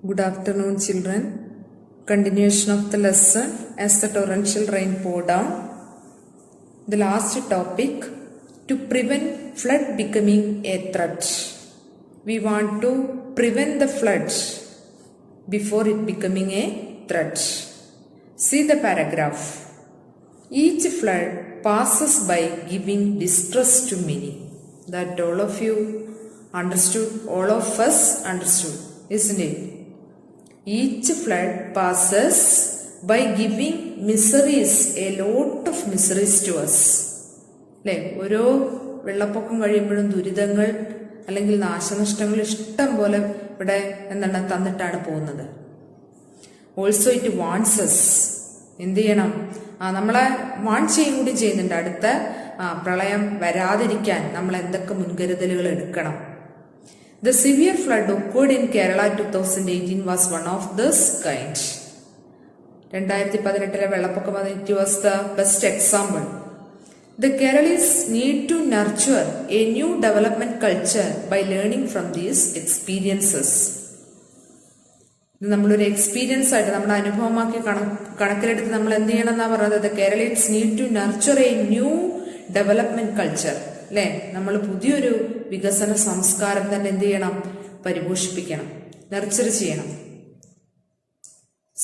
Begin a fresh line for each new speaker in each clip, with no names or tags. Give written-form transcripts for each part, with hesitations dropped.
Good afternoon, children. Continuation of the lesson as the torrential rain poured down. The last topic, to prevent flood becoming a threat. We want to prevent the flood before it becoming a threat. See the paragraph. Each flood passes by giving distress to many. That all of you understood, all of us understood, isn't it? Each flood passes by giving miseries, a lot of miseries to us. അല്ലേ? ഓരോ വെള്ളപ്പൊക്കം കഴിയുമ്പോഴും ദുരിതങ്ങൾ അല്ലെങ്കിൽ നാശനഷ്ടങ്ങൾ ഇഷ്ടം പോലെ ഇവിടെ തന്നിട്ടാണ് പോകുന്നത്. Also it warns us. എന്ത് ചെയ്യണം? നമ്മളെ വാൺ ചെയ്യും കൂടി ചെയ്യുന്നുണ്ട്. അടുത്ത പ്രളയം വരാതിരിക്കാൻ നമ്മൾ എന്തൊക്കെ മുൻകരുതലുകൾ എടുക്കണം. The severe flood occurred in Kerala 2018 was one of this kind. 2018 വെള്ളപ്പൊക്കം it was the best example. The Keralis need to nurture a new development culture by learning from these experiences. ഇത് നമ്മളൊരു എക്സ്പീരിയൻസ് ആയിട്ട് നമ്മുടെ അനുഭവമാക്കി കണക്കിലെടുത്ത് നമ്മൾ എന്ത് ചെയ്യണം എന്നാ പറയുന്നത്? The Keralis need to nurture a new development culture. അല്ലെ? നമ്മൾ പുതിയൊരു വികസന സംസ്കാരം തന്നെ എന്ത് ചെയ്യണം? പരിപോഷിപ്പിക്കണം, നർച്ചർ ചെയ്യണം.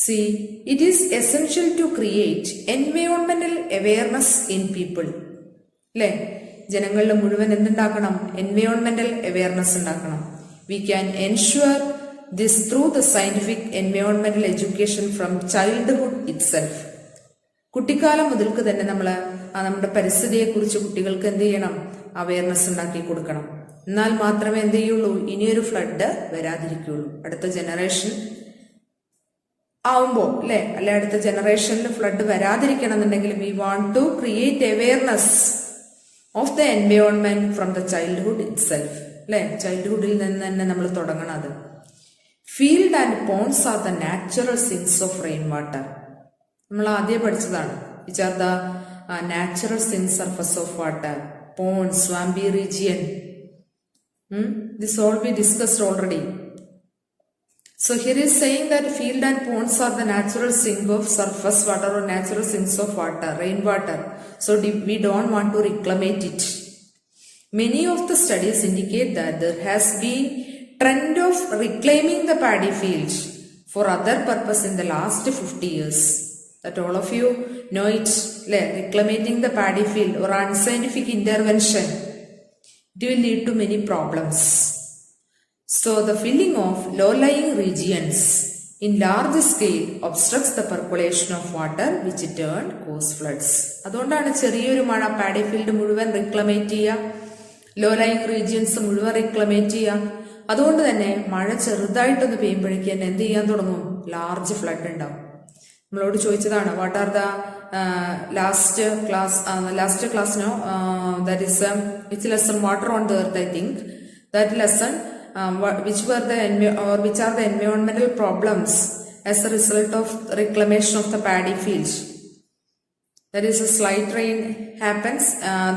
See, it is essential to create environmental awareness in people. അല്ലെ? ജനങ്ങളിൽ മുഴുവൻ എന്തുണ്ടാക്കണം? എൻവയോൺമെന്റൽ അവയർനെസ് ഉണ്ടാക്കണം. We can ensure this through the scientific environmental education from childhood itself. കുട്ടിക്കാലം മുതൽക്ക് തന്നെ നമ്മുടെ പരിസ്ഥിതിയെക്കുറിച്ച് കുട്ടികൾക്ക് എന്ത് ചെയ്യണം? അവയർനെസ് ഉണ്ടാക്കി കൊടുക്കണം. എന്നാൽ മാത്രമേ എന്ത് ചെയ്യുള്ളൂ? ഇനിയൊരു ഫ്ലഡ് വരാതിരിക്കുള്ളൂ. അടുത്ത ജനറേഷൻ ആവുമ്പോ അല്ലെ അടുത്ത ജനറേഷനിൽ ഫ്ലഡ് വരാതിരിക്കണം എന്നുണ്ടെങ്കിൽ we want to create awareness of the environment from the childhood itself. അല്ലെ? ചൈൽഡ്ഹുഡിൽ നിന്ന് തന്നെ നമ്മൾ തുടങ്ങണത്. Field and ponds are the natural sinks of rain water. നമ്മൾ ആദ്യം പഠിച്ചതാണ്. Which are the natural sink surface of water, pond, swampy region. This all we discussed already. So here is saying that field and ponds are the natural sink of surface water or natural sinks of water, rainwater. So we don't want to reclaim it. Many of the studies indicate that there has been trend of reclaiming the paddy field for other purpose in the last 50 years. That all of you know it. Reclaiming the paddy field or unscientific intervention, it will lead to many problems. So the filling of low-lying regions in large scale obstructs the percolation of water, which in turn cause floods. അതുകൊണ്ടാണ് ചെറിയൊരു മഴ paddy field മുഴുവൻ റിക്ലമേറ്റ് ചെയ്യുക, law lying regions മുഴുവൻ റിക്ലമേറ്റ് ചെയ്യുക. അതുകൊണ്ട് തന്നെ മഴ ചെറുതായിട്ടൊന്ന് പെയ്യുമ്പോഴേക്ക് തന്നെ എന്ത് ചെയ്യാൻ തുടങ്ങും? ലാർജ് ഫ്ലഡ് ഉണ്ടാവും. നമ്മളോട് ചോദിച്ചതാണ്, what are the last class no that is which lesson? Water on the earth, I think. That lesson, which are the environmental problems as a result of reclamation of the paddy field. That is, a slight rain happens,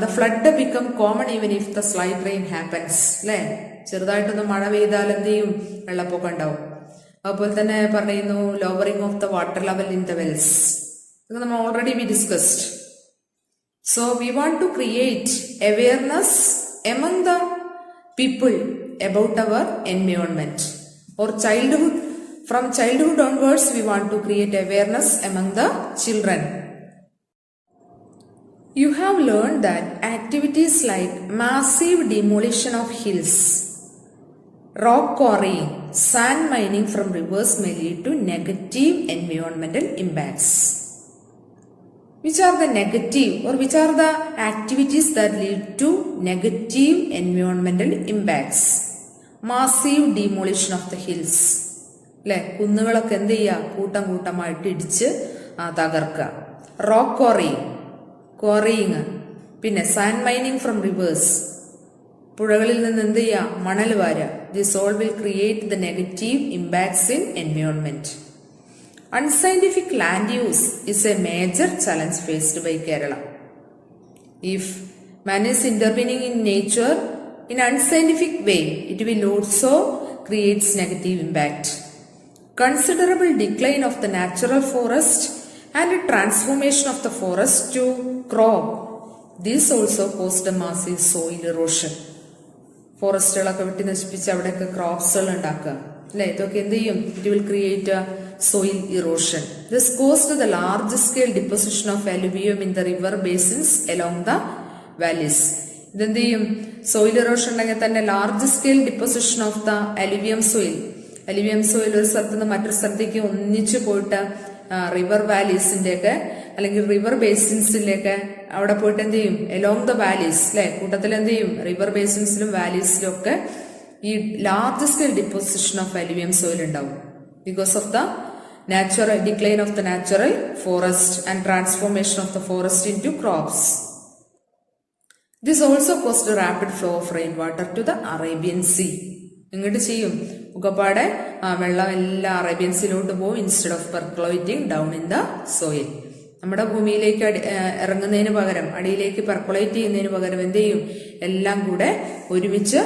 the flood become common even if the slight rain happens. അല്ലേ? ചെറുതായിട്ടൊന്ന് മഴ പെയ്താൽ എന്ത് ചെയ്യും? വെള്ളപ്പൊക്കം ഉണ്ടാവും. അതുപോലെ തന്നെ പറയുന്നു lowering of the water level in the wells. ഇതൊക്കെ നമ്മൾ already we discussed. So we want to create awareness among the people about our environment or childhood. From childhood onwards we want to create awareness among the children. You have learned that activities like massive demolition of hills, rock quarrying, sand mining from rivers may lead to negative environmental impacts. Which are the negative or which are the activities that lead to negative environmental impacts? Massive demolition of the hills. അല്ലെ? കുന്നുകളൊക്കെ എന്ത് ചെയ്യുക? കൂട്ടം കൂട്ടമായിട്ട് ഇടിച്ച് തകർക്കുക. Rock quarrying, പിന്നെ sand mining from reverse, പുഴകളിൽ നിന്ന് എന്ത് ചെയ്യുക? മണൽ വാരുക. This all will create the negative impacts in environment. Unscientific land use is a major challenge faced by Kerala. If man is intervening in nature in unscientific way, it will also create negative impact. considerable decline of the natural forest and a transformation of the forest to crop. This also caused a massive soil erosion. ഫോറസ്റ്റുകളൊക്കെ വെട്ടി നശിപ്പിച്ച് അവിടെയൊക്കെ ക്രോപ്സുകൾ ഉണ്ടാക്കുക അല്ലെ, ഇതൊക്കെ എന്ത് ചെയ്യും? It will create a soil erosion. This caused the large scale deposition of alluvium in the river basins along the valleys. ഇതെന്ത് ചെയ്യും? സോയിൽ ഇറോഷൻ ഉണ്ടെങ്കിൽ തന്നെ large scale deposition of the alluvium soil. Alluvium soil ഒരു സ്ഥലത്ത് നിന്ന് മറ്റൊരു സ്ഥലത്തേക്ക് ഒന്നിച്ചു പോയിട്ട് റിവർ വാലീസിന്റെ ഒക്കെ അല്ലെങ്കിൽ റിവർ ബേസിൻസിലേക്ക് അവിടെ പോയിട്ട് എന്ത് ചെയ്യും? എലോങ് ദ വാലീസ് അല്ലെ, കൂട്ടത്തിൽ എന്ത് ചെയ്യും? റിവർ ബേസിൻസിലും വാലീസിലും ഒക്കെ ഈ large scale deposition of alluvium soil ഉണ്ടാവും because of the natural decline of the natural forest and transformation of the forest into crops. This also caused a rapid flow of rainwater to the Arabian Sea. ഇങ്ങോട്ട് ചെയ്യും ഒക്കെപ്പാടെ വെള്ളം എല്ലാം Arabian സീയിലോട്ട് പോകും instead of percolating down in the soil. നമ്മുടെ ഭൂമിയിലേക്ക് ഇറങ്ങുന്നതിന് പകരം അടിയിലേക്ക് പെർക്കുലേറ്റ് ചെയ്യുന്നതിന് പകരം എന്ത് ചെയ്യും? എല്ലാം കൂടെ ഒരുമിച്ച്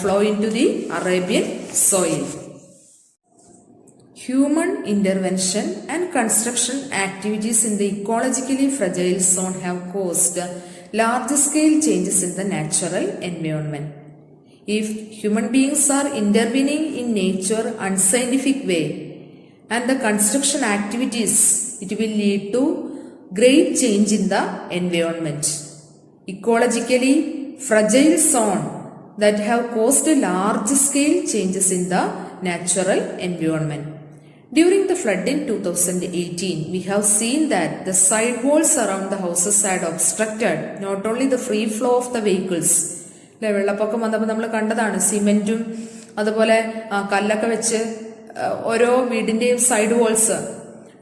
flow in to the Arabian soil. Human intervention and construction activities in the ecologically fragile zone have caused large-scale changes in the natural environment. If human beings are intervening in nature unscientific way and the construction activities, it will lead to great change in the environment. Ecologically fragile zone that have caused large-scale changes in the natural environment. During the flood in 2018, we have seen that the side walls around the houses had obstructed not only the free flow of the vehicles. വെള്ളപ്പൊക്കം വന്നപ്പോൾ നമ്മൾ കണ്ടതാണ് സിമെന്റും അതുപോലെ കല്ലൊക്കെ വെച്ച് ഓരോ വീടിന്റെയും side walls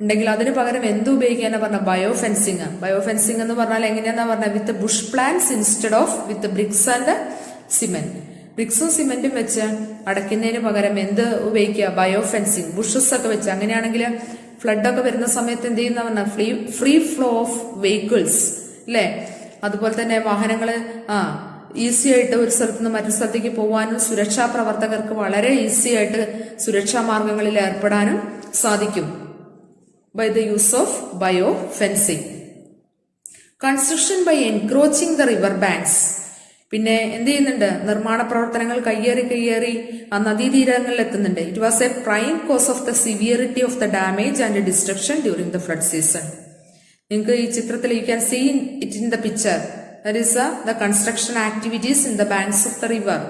ഉണ്ടെങ്കിൽ അതിന് പകരം എന്ത് ഉപയോഗിക്കാനാ പറഞ്ഞ? Bio fencing. ബയോ ഫെൻസിങ് എന്ന് പറഞ്ഞാൽ എങ്ങനെയാന്നാ പറഞ്ഞ? With bush plants instead of with bricks and cement. ബ്രിക്സും സിമെന്റും വെച്ച് അടയ്ക്കുന്നതിന് പകരം എന്ത് ഉപയോഗിക്കുക? ബയോ ഫെൻസിങ്, ബുഷസ് ഒക്കെ വെച്ച്. അങ്ങനെയാണെങ്കിൽ ഫ്ലഡ് ഒക്കെ വരുന്ന സമയത്ത് എന്ത് ചെയ്യുന്ന പറഞ്ഞാൽ ഫ്രീ ഫ്ലോ ഓഫ് വെഹിക്കിൾസ് അല്ലെ, അതുപോലെ തന്നെ വാഹനങ്ങള് ഈസി ആയിട്ട് ഒരു സ്ഥലത്ത് നിന്ന് മറ്റൊരു സ്ഥലത്തേക്ക് പോകാനും സുരക്ഷാ പ്രവർത്തകർക്ക് വളരെ ഈസി ആയിട്ട് സുരക്ഷാ മാർഗങ്ങളിൽ ഏർപ്പെടാനും സാധിക്കും by the use of bio fencing. Construction by encroaching the river banks. പിന്നെ എന്ത് ചെയ്യുന്നുണ്ട്? നിർമ്മാണ പ്രവർത്തനങ്ങൾ കയ്യേറി ആ നദീതീരങ്ങളിൽ എത്തുന്നുണ്ട്. It was a prime cause of the severity of the damage and destruction during the flood season. നിങ്ങൾക്ക് ഈ ചിത്രത്തിൽ you can see it in the picture. That is the construction activities in the banks of the river.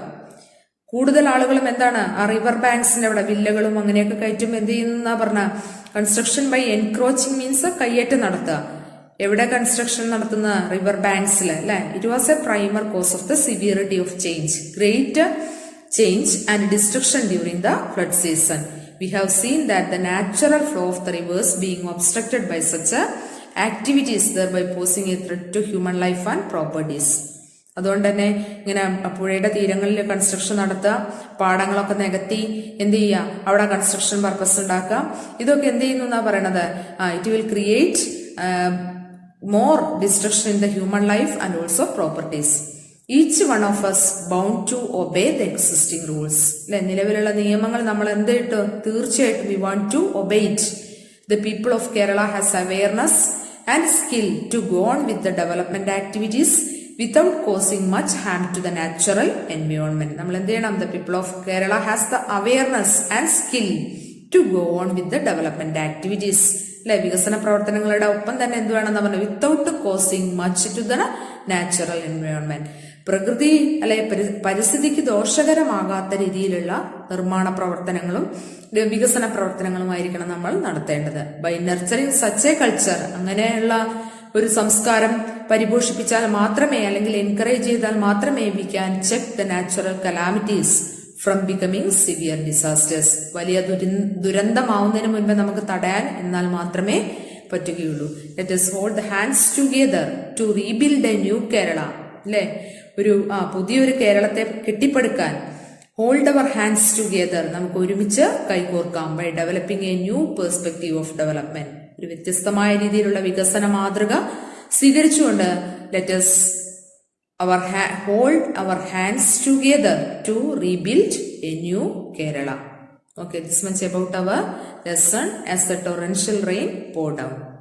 കൂടുതൽ ആളുകളും എന്താണ് ആ river ബാങ്ക്സിന്റെ അവിടെ വില്ലകളും അങ്ങനെയൊക്കെ കയറ്റും എന്ത് ചെയ്യുന്ന പറഞ്ഞ കൺസ്ട്രക്ഷൻ ബൈ എൻക്രോച്ചിങ് മീൻസ് കയ്യേറ്റം നടത്തുക. എവിടെ കൺസ്ട്രക്ഷൻ നടത്തുന്ന? റിവർ ബാങ്ക്സിൽ അല്ലെ. It was a primer cause of the severity of change, great change and destruction during the flood season. We have seen that the natural flow of the rivers being obstructed by such activities thereby posing a threat to human life and properties. അതുകൊണ്ട് തന്നെ ഇങ്ങനെ പുഴയുടെ തീരങ്ങളിൽ construction നടത്തുക, പാടങ്ങളൊക്കെ നികത്തി എന്ത് ചെയ്യുക? അവിടെ കൺസ്ട്രക്ഷൻ പർപ്പസ് ഉണ്ടാക്കുക. ഇതൊക്കെ എന്ത് ചെയ്യുന്നു എന്നാ പറയണത്? It will create more destruction in the human life and also properties. Each one of us bound to obey the existing rules. നിലവിലുള്ള നിയമങ്ങൾ നമ്മൾ എന്തിട്ട്? തീർച്ചയായിട്ടും we want to obey it. The people of Kerala has awareness and skill to go on with the development activities without causing much harm to the natural environment. നമ്മൾ എന്ത് ചെയ്യണം? The people of Kerala has the awareness and skill to go on with the development activities. അല്ലെ, വികസന പ്രവർത്തനങ്ങളുടെ ഒപ്പം തന്നെ എന്ത് വേണമെന്ന് പറഞ്ഞാൽ without causing much to the natural environment. പ്രകൃതി അല്ലെ പരിസ്ഥിതിക്ക് ദോഷകരമാകാത്ത രീതിയിലുള്ള നിർമ്മാണ പ്രവർത്തനങ്ങളും വികസന പ്രവർത്തനങ്ങളുമായിരിക്കണം നമ്മൾ നടത്തേണ്ടത്. By nurturing such a culture, അങ്ങനെയുള്ള ഒരു സംസ്കാരം പരിപോഷിപ്പിച്ചാൽ മാത്രമേ അല്ലെങ്കിൽ എൻകറേജ് ചെയ്താൽ മാത്രമേ we can check the natural calamities from becoming severe disasters. വലിയ ദുരന്തമാവുന്നതിന് മുൻപ് നമുക്ക് തടയാൻ എന്നാൽ മാത്രമേ പറ്റുകയുള്ളൂ. Let us hold the hands together to rebuild a new Kerala. അല്ലെ, ഒരു പുതിയൊരു കേരളത്തെ കെട്ടിപ്പടുക്കാൻ ഹോൾഡ് അവർ ഹാൻഡ്സ് ടുഗെദർ, നമുക്ക് ഒരുമിച്ച് കൈകോർക്കാം. By developing a new perspective of development, ഒരു വ്യത്യസ്തമായ രീതിയിലുള്ള വികസന മാതൃക സ്വീകരിച്ചുകൊണ്ട് let us hold our hands together to rebuild a new Kerala. Okay, this much about our lesson as the torrential rain poured down.